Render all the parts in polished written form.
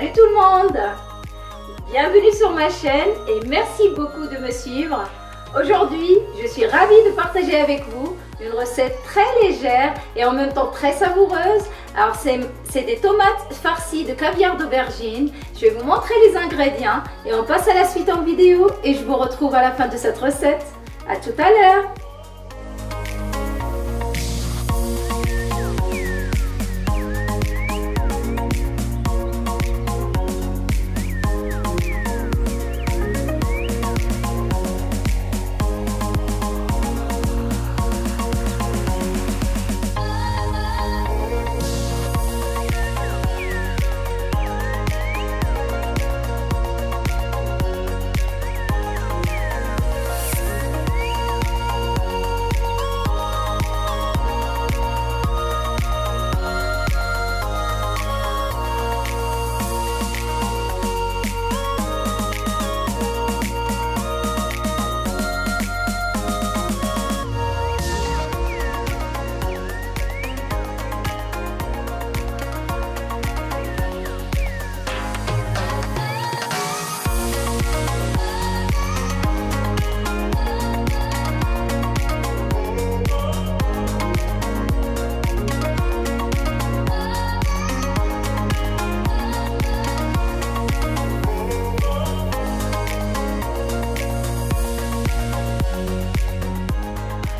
Salut tout le monde! Bienvenue sur ma chaîne et merci beaucoup de me suivre. Aujourd'hui, je suis ravie de partager avec vous une recette très légère et en même temps très savoureuse. Alors c'est des tomates farcies de caviar d'aubergine. Je vais vous montrer les ingrédients et on passe à la suite en vidéo et je vous retrouve à la fin de cette recette. À tout à l'heure!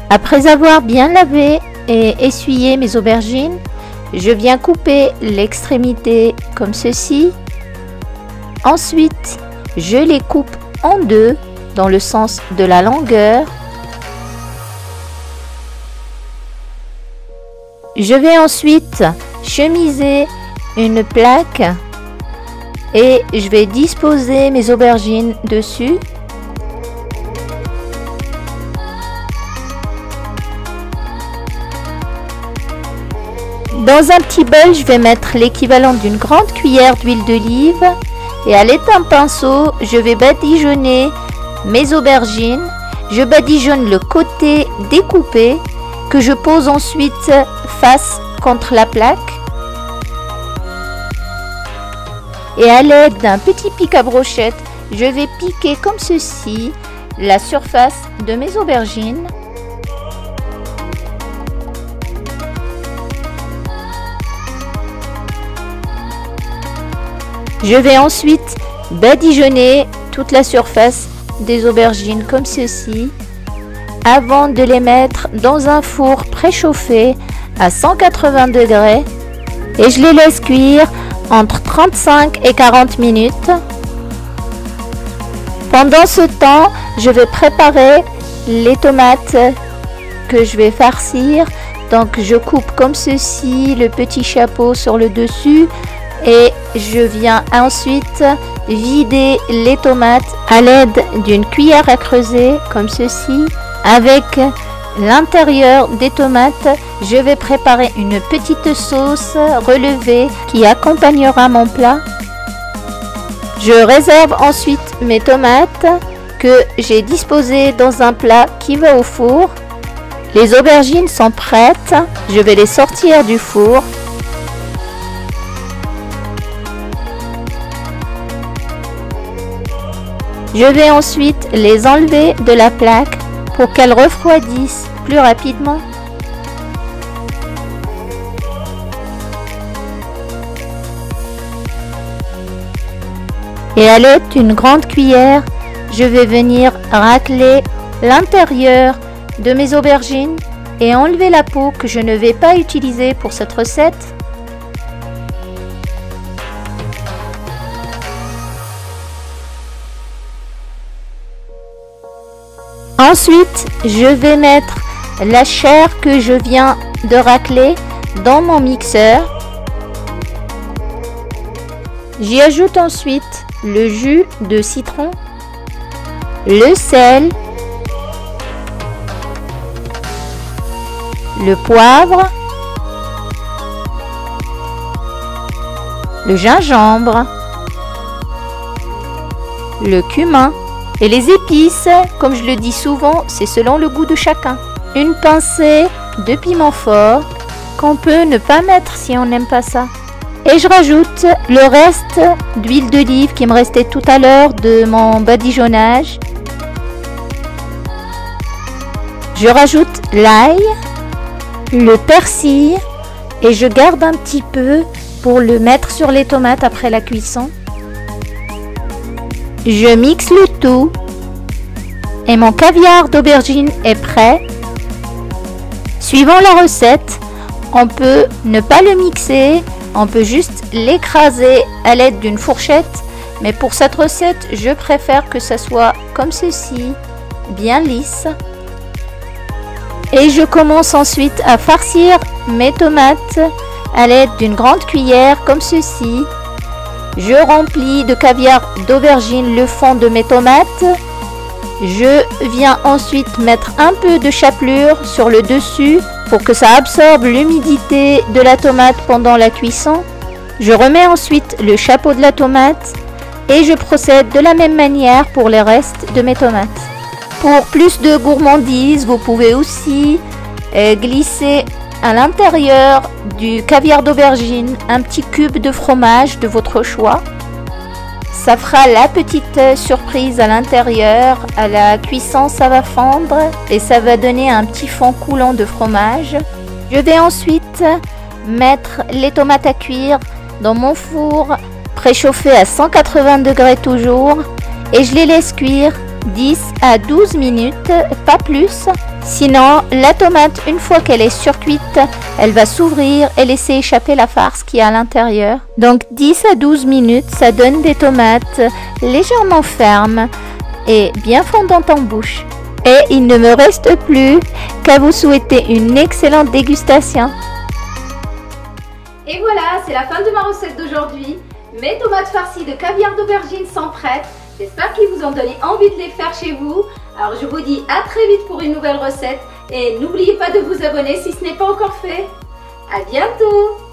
Après avoir bien lavé et essuyé mes aubergines, je viens couper l'extrémité comme ceci. Ensuite, je les coupe en deux dans le sens de la longueur. Je vais ensuite chemiser une plaque et je vais disposer mes aubergines dessus. Dans un petit bol, je vais mettre l'équivalent d'une grande cuillère d'huile d'olive et à l'aide d'un pinceau, je vais badigeonner mes aubergines. Je badigeonne le côté découpé que je pose ensuite face contre la plaque. Et à l'aide d'un petit pic à brochette, je vais piquer comme ceci la surface de mes aubergines. Je vais ensuite badigeonner toute la surface des aubergines comme ceci avant de les mettre dans un four préchauffé à 180 degrés et je les laisse cuire entre 35 et 40 minutes. Pendant ce temps, je vais préparer les tomates que je vais farcir. Donc je coupe comme ceci le petit chapeau sur le dessus. Et je viens ensuite vider les tomates à l'aide d'une cuillère à creuser comme ceci. Avec l'intérieur des tomates, je vais préparer une petite sauce relevée qui accompagnera mon plat. Je réserve ensuite mes tomates que j'ai disposées dans un plat qui va au four. Les aubergines sont prêtes, je vais les sortir du four. Je vais ensuite les enlever de la plaque pour qu'elles refroidissent plus rapidement. Et à l'aide d'une grande cuillère, je vais venir racler l'intérieur de mes aubergines et enlever la peau que je ne vais pas utiliser pour cette recette. Ensuite, je vais mettre la chair que je viens de racler dans mon mixeur. J'y ajoute ensuite le jus de citron, le sel, le poivre, le gingembre, le cumin. Et les épices, comme je le dis souvent, c'est selon le goût de chacun. Une pincée de piment fort qu'on peut ne pas mettre si on n'aime pas ça. Et je rajoute le reste d'huile d'olive qui me restait tout à l'heure de mon badigeonnage. Je rajoute l'ail, le persil et je garde un petit peu pour le mettre sur les tomates après la cuisson. Je mixe le tout et mon caviar d'aubergine est prêt. Suivant la recette, on peut ne pas le mixer, on peut juste l'écraser à l'aide d'une fourchette, mais pour cette recette, je préfère que ça soit comme ceci, bien lisse. Et je commence ensuite à farcir mes tomates à l'aide d'une grande cuillère comme ceci. Je remplis de caviar d'aubergine le fond de mes tomates. Je viens ensuite mettre un peu de chapelure sur le dessus pour que ça absorbe l'humidité de la tomate pendant la cuisson. Je remets ensuite le chapeau de la tomate et je procède de la même manière pour les restes de mes tomates. Pour plus de gourmandise, vous pouvez aussi glisser à l'intérieur du caviar d'aubergine un petit cube de fromage de votre choix. Ça fera la petite surprise à l'intérieur. À la cuisson, ça va fondre et ça va donner un petit fond coulant de fromage. Je vais ensuite mettre les tomates à cuire dans mon four préchauffé à 180 degrés toujours et je les laisse cuire 10 à 12 minutes, pas plus. Sinon, la tomate, une fois qu'elle est surcuite, elle va s'ouvrir et laisser échapper la farce qui est à l'intérieur. Donc 10 à 12 minutes, ça donne des tomates légèrement fermes et bien fondantes en bouche. Et il ne me reste plus qu'à vous souhaiter une excellente dégustation. Et voilà, c'est la fin de ma recette d'aujourd'hui. Mes tomates farcies de caviar d'aubergine sont prêtes. J'espère qu'ils vous ont donné envie de les faire chez vous. Alors je vous dis à très vite pour une nouvelle recette. Et n'oubliez pas de vous abonner si ce n'est pas encore fait. À bientôt!